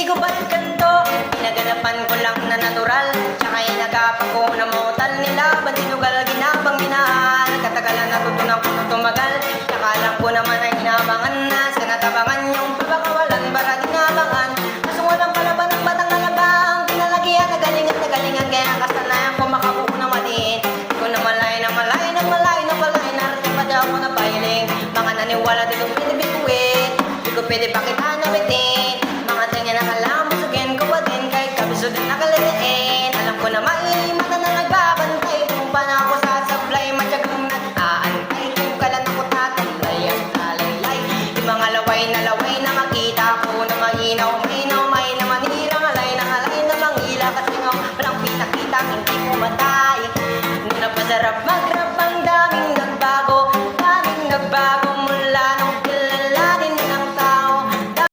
ko ba't ganito? Pinaganapan ko lang na natural, tsaka inagapan ko na motal nila. Bandinugal, ginabang minahal, katagalan natutunan ko na tumagal. Tsaka lang ko naman ay hinabangan na sa natabangan yung pagkakawalan para ginabangan. Kaso walang palaban ng batang lalabang, pinalagihan na galingan, kaya kasanayan ko makabuo na maliin. Di ko na malay, narating pa daw ako na piling. Mga naniwala dito pinibituin, di ko pwede pakita na bitin.